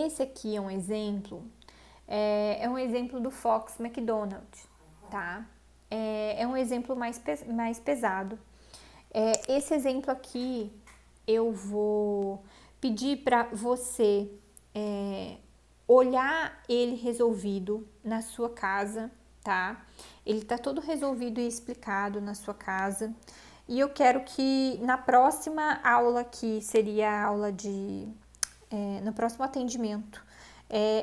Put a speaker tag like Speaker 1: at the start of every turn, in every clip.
Speaker 1: esse aqui é um exemplo, é um exemplo do Fox McDonald, tá? É um exemplo mais pesado. Esse exemplo aqui, eu vou pedir para você olhar ele resolvido na sua casa, tá? Ele tá todo resolvido e explicado na sua casa. E eu quero que na próxima aula, que seria a aula no próximo atendimento,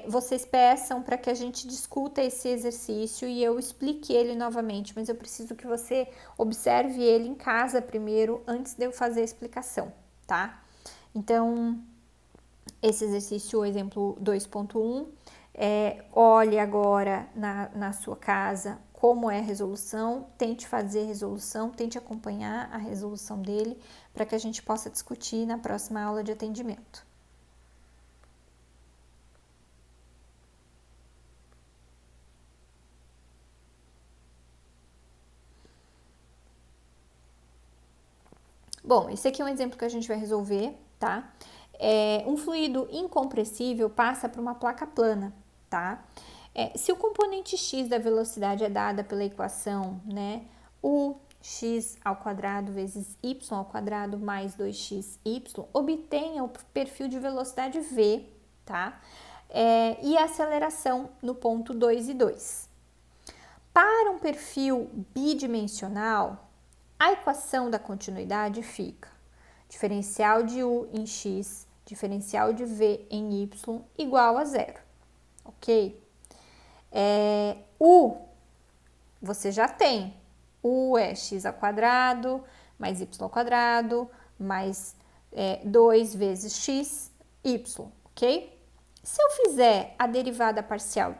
Speaker 1: vocês peçam para que a gente discuta esse exercício e eu explique ele novamente, mas eu preciso que você observe ele em casa primeiro, antes de eu fazer a explicação, tá? Então, esse exercício, o exemplo 2.1, olhe agora na sua casa como é a resolução, tente fazer a resolução, tente acompanhar a resolução dele, para que a gente possa discutir na próxima aula de atendimento. Bom, esse aqui é um exemplo que a gente vai resolver, tá? Um fluido incompressível passa por uma placa plana, tá? Se o componente x da velocidade é dada pela equação, né, x ao quadrado vezes y ao quadrado mais 2xy, obtenha o perfil de velocidade v, tá? E a aceleração no ponto 2 e 2. Para um perfil bidimensional, a equação da continuidade fica diferencial de u em x, diferencial de v em y igual a zero, ok? U, você já tem. U é x ao quadrado mais y ao quadrado mais 2 vezes x, y, ok? Se eu fizer a derivada parcial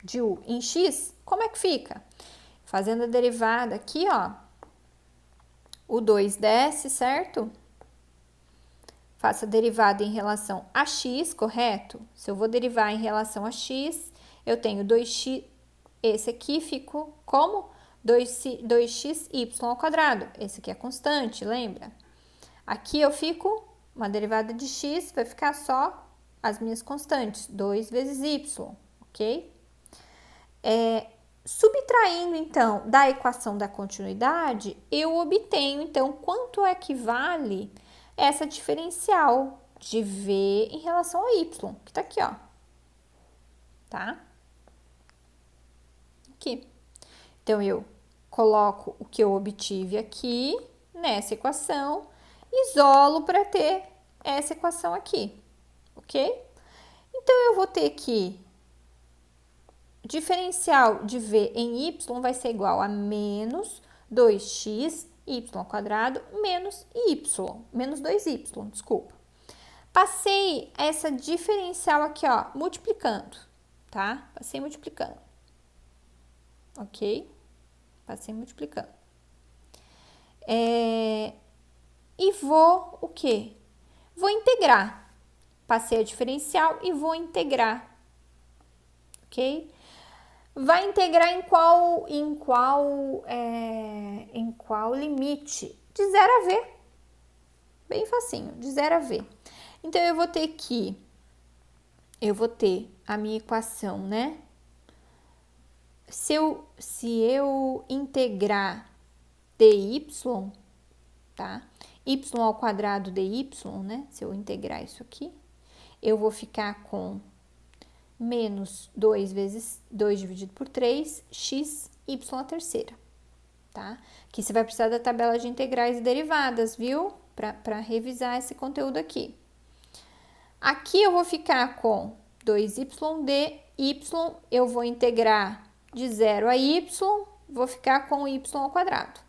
Speaker 1: de u em x, como é que fica? Fazendo a derivada aqui, ó, o 2 desce, certo? Faço a derivada em relação a x, correto? Se eu vou derivar em relação a x, eu tenho 2x, esse aqui ficou como? 2xy ao quadrado. Esse aqui é constante, lembra? Aqui eu fico, uma derivada de x, vai ficar só as minhas constantes, 2 vezes y, ok? Subtraindo, então, da equação da continuidade, eu obtenho, então, quanto equivale essa diferencial de v em relação a y, que tá aqui, ó. Tá? Aqui. Então, eu coloco o que eu obtive aqui nessa equação, isolo para ter essa equação aqui, ok? Então, eu vou ter que diferencial de v em y vai ser igual a menos 2x y ao quadrado menos y, menos 2y, desculpa. Passei essa diferencial aqui, ó, multiplicando, tá? Passei multiplicando, ok? Passei multiplicando. E vou o quê? Vou integrar. Passei a diferencial e vou integrar, ok? Vai integrar em qual limite? De 0 a v. Bem facinho, de 0 a v. Então, eu vou ter a minha equação, né? Se eu integrar dy, tá? Y ao quadrado dy, né? Se eu integrar isso aqui, eu vou ficar com menos 2 vezes 2 dividido por 3, x, y à terceira, tá? Aqui você vai precisar da tabela de integrais e derivadas, viu? Para revisar esse conteúdo aqui. Aqui eu vou ficar com 2y de y, eu vou integrar de 0 a y, vou ficar com y ao quadrado.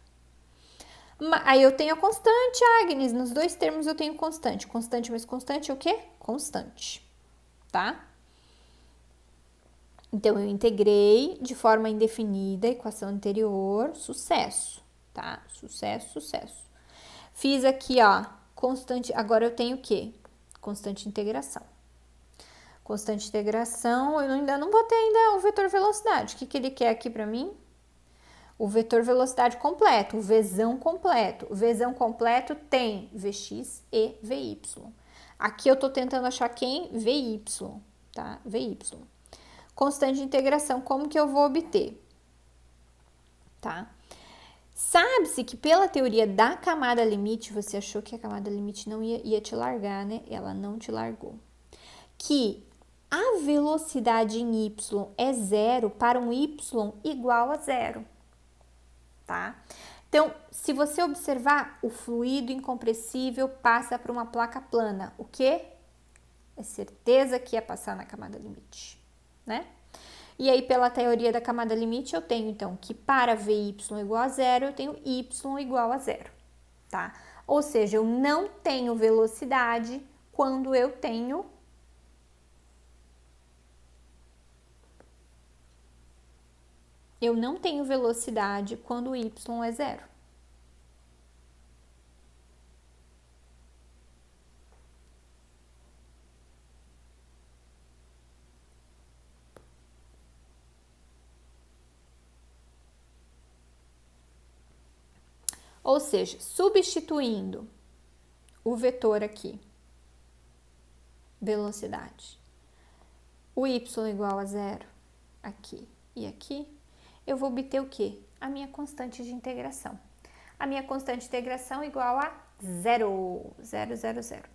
Speaker 1: Aí eu tenho a constante, Agnes, nos dois termos eu tenho constante. Constante mais constante é o quê? Constante, tá? Então, eu integrei de forma indefinida a equação anterior, sucesso, tá? Sucesso, sucesso. Fiz aqui, ó, constante, agora eu tenho o quê? Constante de integração. Constante de integração, eu ainda não botei ainda o vetor velocidade. O que ele quer aqui para mim? O vetor velocidade completo, o Vzão completo. O Vzão completo tem Vx e Vy. Aqui eu tô tentando achar quem? VY, tá? VY. Constante de integração, como que eu vou obter? Tá? Sabe-se que pela teoria da camada limite, você achou que a camada limite não ia te largar, né? Ela não te largou. Que a velocidade em y é zero para um y igual a zero, tá? Então, se você observar, o fluido incompressível passa por uma placa plana. O quê? É certeza que ia passar na camada limite, né? E aí, pela teoria da camada limite, eu tenho, então, que para VY igual a zero, eu tenho Y igual a zero, tá? Ou seja, eu não tenho velocidade quando eu tenho... Eu não tenho velocidade quando Y é zero. Ou seja, substituindo o vetor aqui, velocidade, o y igual a zero, aqui e aqui, eu vou obter o quê? A minha constante de integração. A minha constante de integração igual a zero, zero, zero, zero.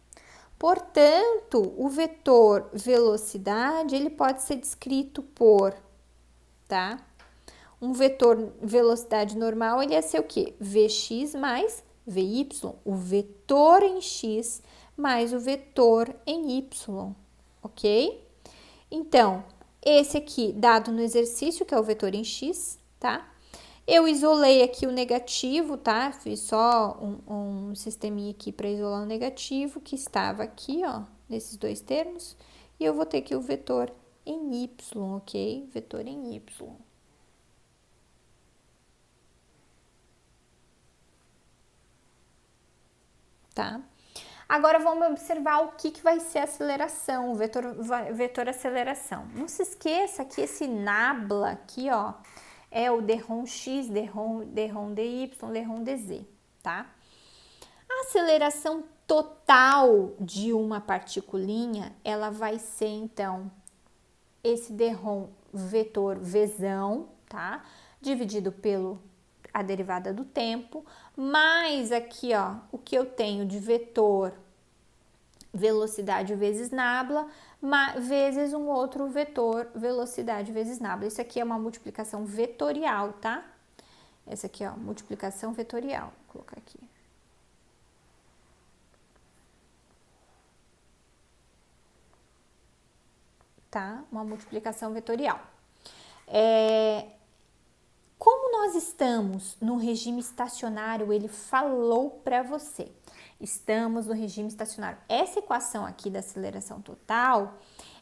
Speaker 1: Portanto, o vetor velocidade, ele pode ser descrito por, tá? Um vetor velocidade normal, ele ia ser o quê? Vx mais Vy, o vetor em x mais o vetor em y, ok? Então, esse aqui, dado no exercício, que é o vetor em x, tá? Eu isolei aqui o negativo, tá? Fiz só um sisteminha aqui para isolar o negativo, que estava aqui, ó, nesses dois termos. E eu vou ter aqui o vetor em y, ok? Vetor em y. Tá? Agora vamos observar o que vai ser a aceleração, o vetor aceleração. Não se esqueça que esse nabla aqui, ó, é o dρ x, dρ dy, dρ dz, tá? A aceleração total de uma particulinha, ela vai ser, então, esse dρ vetor vzão, tá? Dividido pelo a derivada do tempo, mais aqui, ó, o que eu tenho de vetor velocidade vezes nabla, vezes um outro vetor velocidade vezes nabla. Isso aqui é uma multiplicação vetorial, tá? Essa aqui, ó, multiplicação vetorial. Vou colocar aqui. Tá? Uma multiplicação vetorial. Como nós estamos no regime estacionário, ele falou para você. Estamos no regime estacionário. Essa equação aqui da aceleração total,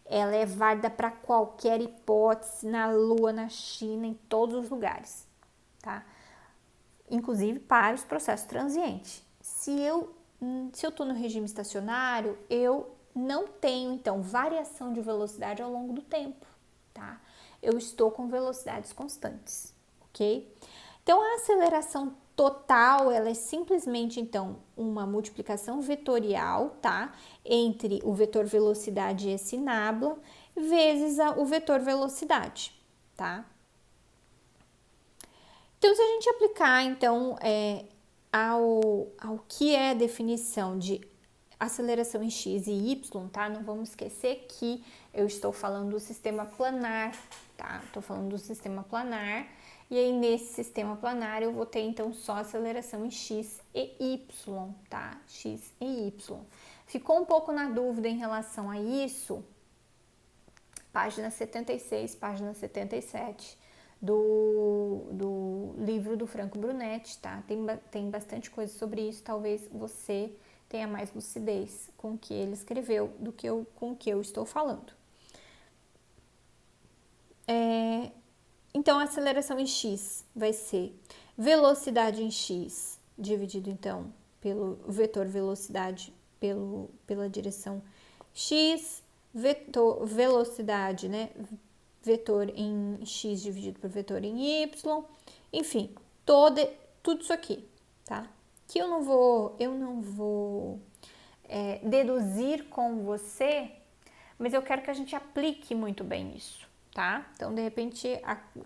Speaker 1: ela é válida para qualquer hipótese, na Lua, na China, em todos os lugares, tá? Inclusive para os processos transientes. Se eu estou no regime estacionário, eu não tenho, então, variação de velocidade ao longo do tempo, tá? Eu estou com velocidades constantes, ok? Então, a aceleração total, ela é simplesmente, então, uma multiplicação vetorial, tá? Entre o vetor velocidade e esse nabla, vezes o vetor velocidade, tá? Então, se a gente aplicar, então, ao que é a definição de aceleração em x e y, tá? Não vamos esquecer que eu estou falando do sistema planar, tá? Estou falando do sistema planar. E aí, nesse sistema planar, eu vou ter, então, só aceleração em x e y, tá? X e y. Ficou um pouco na dúvida em relação a isso? Página 76, página 77 do livro do Franco Brunetti, tá? Tem bastante coisa sobre isso, talvez você tenha mais lucidez com o que ele escreveu do que com o que eu estou falando. Então, a aceleração em x vai ser velocidade em x dividido, então, pelo vetor velocidade pela direção x, velocidade, né? Vetor em x dividido por vetor em y, enfim, tudo isso aqui, tá? Que eu não vou deduzir com você, mas eu quero que a gente aplique muito bem isso, tá? Então, de repente,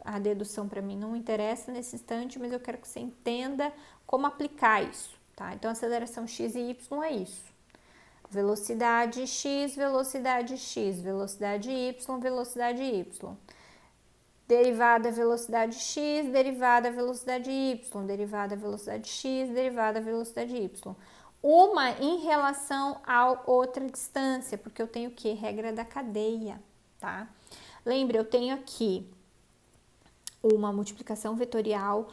Speaker 1: a dedução para mim não interessa nesse instante, mas eu quero que você entenda como aplicar isso, tá? Então, aceleração x e y é isso. Velocidade x, velocidade x, velocidade y, velocidade y. Derivada velocidade x, derivada velocidade y, derivada velocidade x, derivada velocidade y. Uma em relação a outra distância, porque eu tenho o que? Regra da cadeia, tá? Lembre, eu tenho aqui uma multiplicação vetorial,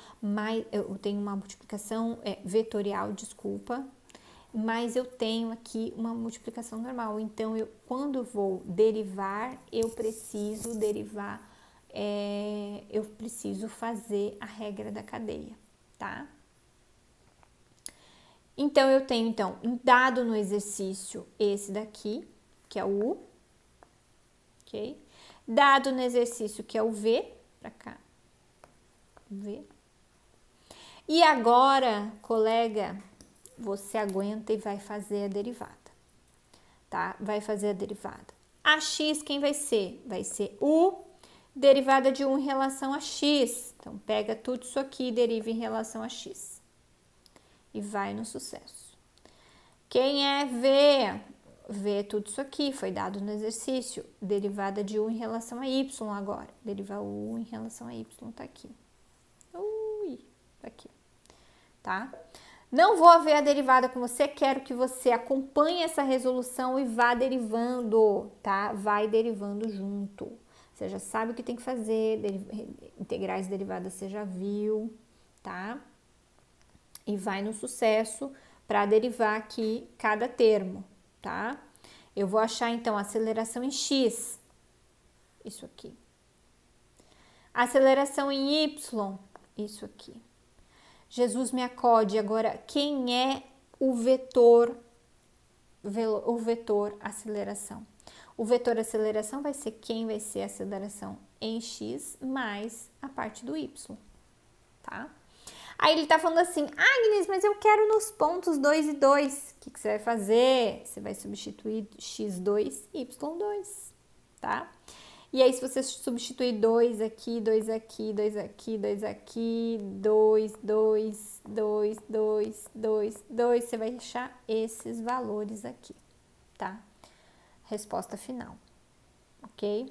Speaker 1: eu tenho uma multiplicação vetorial, desculpa, mas eu tenho aqui uma multiplicação normal. Então, quando eu vou derivar, eu preciso derivar, eu preciso fazer a regra da cadeia, tá? Então, eu tenho, dado no exercício esse daqui, que é o U, ok? Dado no exercício que é o V, pra cá, V. E agora, colega, você aguenta e vai fazer a derivada, tá? Vai fazer a derivada. A x quem vai ser? Vai ser U, derivada de 1 em relação a x. Então, pega tudo isso aqui e deriva em relação a x. E vai no sucesso. Quem é V? V tudo isso aqui, foi dado no exercício. Derivada de 1 em relação a y agora. Derivar U em relação a y, tá aqui. Tá aqui, tá? Não vou ver a derivada com você, quero que você acompanhe essa resolução e vá derivando, tá? Vai derivando junto. Você já sabe o que tem que fazer, integrais e derivadas você já viu, tá? E vai no sucesso para derivar aqui cada termo, tá? Eu vou achar, então, a aceleração em x, isso aqui. Aceleração em y, isso aqui. Jesus me acode. Agora, quem é o vetor aceleração? O vetor aceleração vai ser quem vai ser a aceleração em x mais a parte do y, tá? Aí ele tá falando assim, Agnes, mas eu quero nos pontos 2 e 2. O que você vai fazer? Você vai substituir x2, y2, tá? E aí, se você substituir 2 aqui, 2 aqui, 2 aqui, 2 aqui, 2, 2, 2, 2, 2, 2, você vai achar esses valores aqui, tá? Resposta final, ok?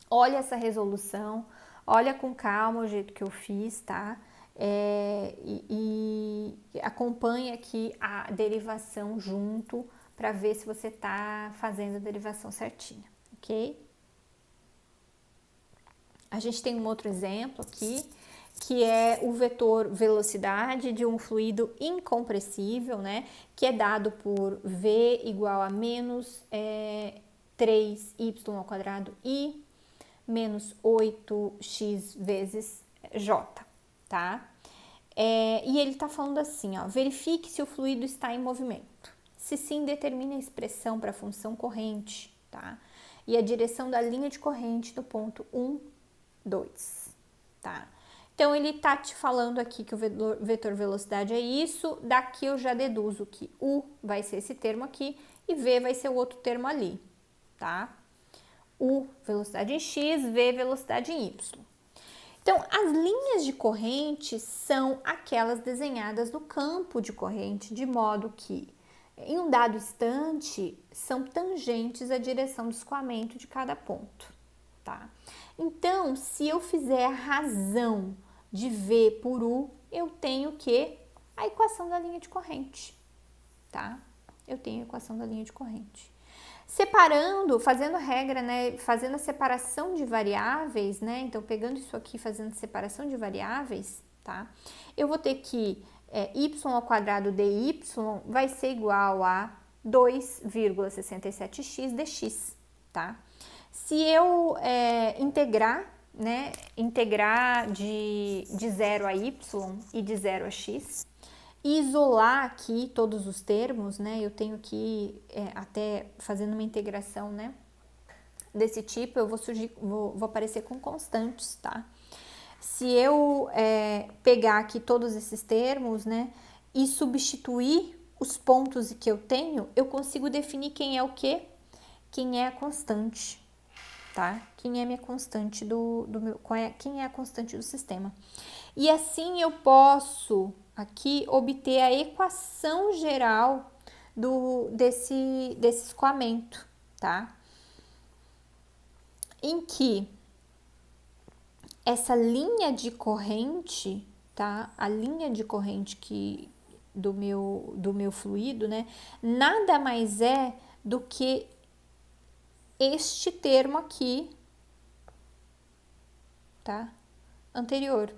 Speaker 1: Olha essa resolução, olha com calma o jeito que eu fiz, tá? E acompanhe aqui a derivação junto para ver se você tá fazendo a derivação certinha, ok? A gente tem um outro exemplo aqui, que é o vetor velocidade de um fluido incompressível, né? Que é dado por V igual a menos 3y ao quadrado i menos 8x vezes j, tá? E ele tá falando assim, ó, verifique se o fluido está em movimento. Se sim, determine a expressão para a função corrente, tá? E a direção da linha de corrente do ponto 1, 2, tá? Então, ele tá te falando aqui que o vetor velocidade é isso, daqui eu já deduzo que U vai ser esse termo aqui e V vai ser o outro termo ali, tá? U, velocidade em X, V, velocidade em Y. Então, as linhas de corrente são aquelas desenhadas no campo de corrente, de modo que, em um dado instante, são tangentes à direção do escoamento de cada ponto, tá? Então, se eu fizer a razão de V por U, eu tenho que a equação da linha de corrente, tá? Eu tenho a equação da linha de corrente. Separando, fazendo regra, né? Fazendo a separação de variáveis, né? Então, pegando isso aqui, fazendo separação de variáveis, tá? Eu vou ter que y ao quadrado dy vai ser igual a 2,67x dx, tá? Se eu integrar, né, integrar de 0 a y e de 0 a x, e isolar aqui todos os termos, né, eu tenho que, até fazendo uma integração, né, desse tipo, eu vou aparecer com constantes, tá? Se eu pegar aqui todos esses termos, né, e substituir os pontos que eu tenho, eu consigo definir quem é o quê? Quem é a constante, tá? Quem é a minha constante quem é a constante do sistema. E assim eu posso aqui obter a equação geral desse escoamento, tá? Em que essa linha de corrente, tá? A linha de corrente do meu fluido, né? Nada mais é do que este termo aqui, tá? Anterior,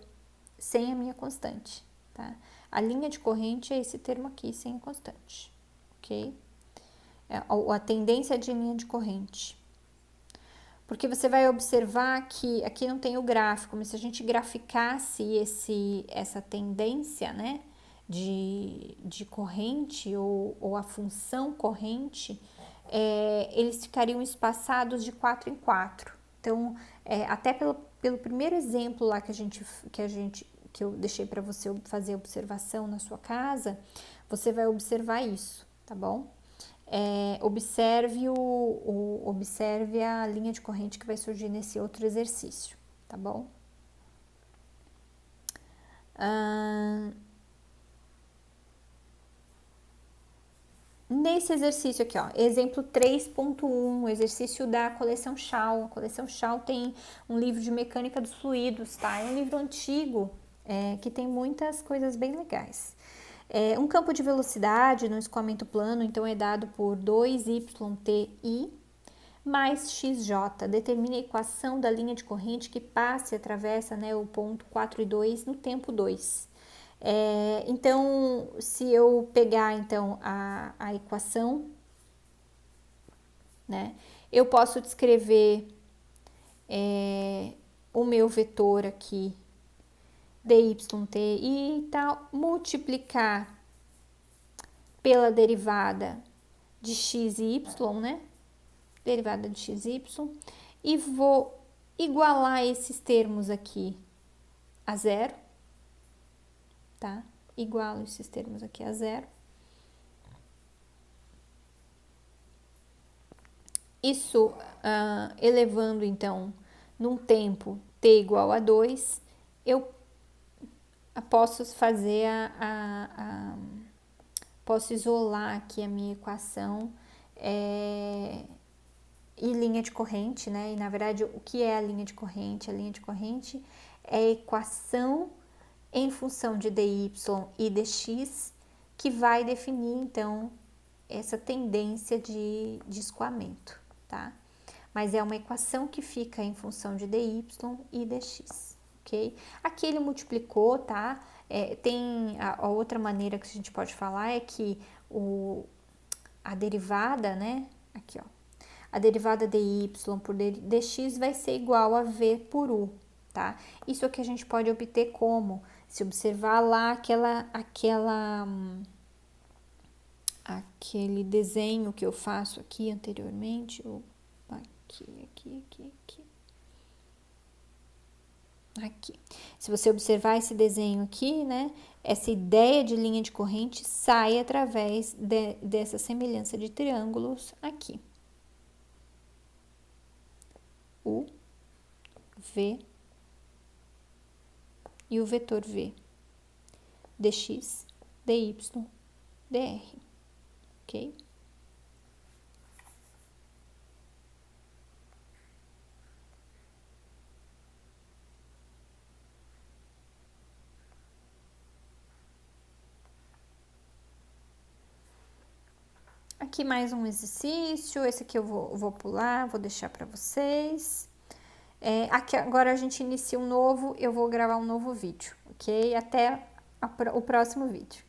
Speaker 1: sem a minha constante, tá? A linha de corrente é esse termo aqui, sem a constante, ok? A tendência de linha de corrente. Porque você vai observar que aqui não tem o gráfico, mas se a gente graficasse essa tendência, né, de corrente ou a função corrente, eles ficariam espaçados de 4 em 4. Então, até pelo primeiro exemplo lá que eu deixei para você fazer observação na sua casa, você vai observar isso, tá bom? Observe a linha de corrente que vai surgir nesse outro exercício, tá bom? Nesse exercício aqui, ó, exemplo 3.1, exercício da coleção Shaw. A coleção Shaw tem um livro de mecânica dos fluidos, tá? É um livro antigo, que tem muitas coisas bem legais. Um campo de velocidade no escoamento plano, então, é dado por 2YTI mais XJ. Determine a equação da linha de corrente que passa e atravessa, né, o ponto 4 e 2 no tempo 2. Então, se eu pegar, então, a equação, né, eu posso descrever o meu vetor aqui, dyt e tal, multiplicar pela derivada de x e y, né? Derivada de x e y, e vou igualar esses termos aqui a zero, tá? Igualo esses termos aqui a zero. Isso elevando, então, num tempo t igual a 2, eu posso fazer posso isolar aqui a minha equação e linha de corrente, né? E na verdade, o que é a linha de corrente? A linha de corrente é a equação em função de dy e dx que vai definir, então, essa tendência de escoamento, tá? Mas é uma equação que fica em função de dy e dx, ok? Aqui ele multiplicou, tá? Tem a outra maneira que a gente pode falar é que a derivada, né? Aqui, ó. A derivada dy por dx vai ser igual a v por u, tá? Isso aqui a gente pode obter como? Se observar lá aquele desenho que eu faço aqui anteriormente, aqui. Se você observar esse desenho aqui, né, essa ideia de linha de corrente sai através dessa semelhança de triângulos aqui. U, V e o vetor V, dx, dy, dr, ok? Aqui mais um exercício, esse aqui eu vou pular, vou deixar para vocês. Aqui agora a gente inicia um novo, eu vou gravar um novo vídeo, ok? Até o próximo vídeo.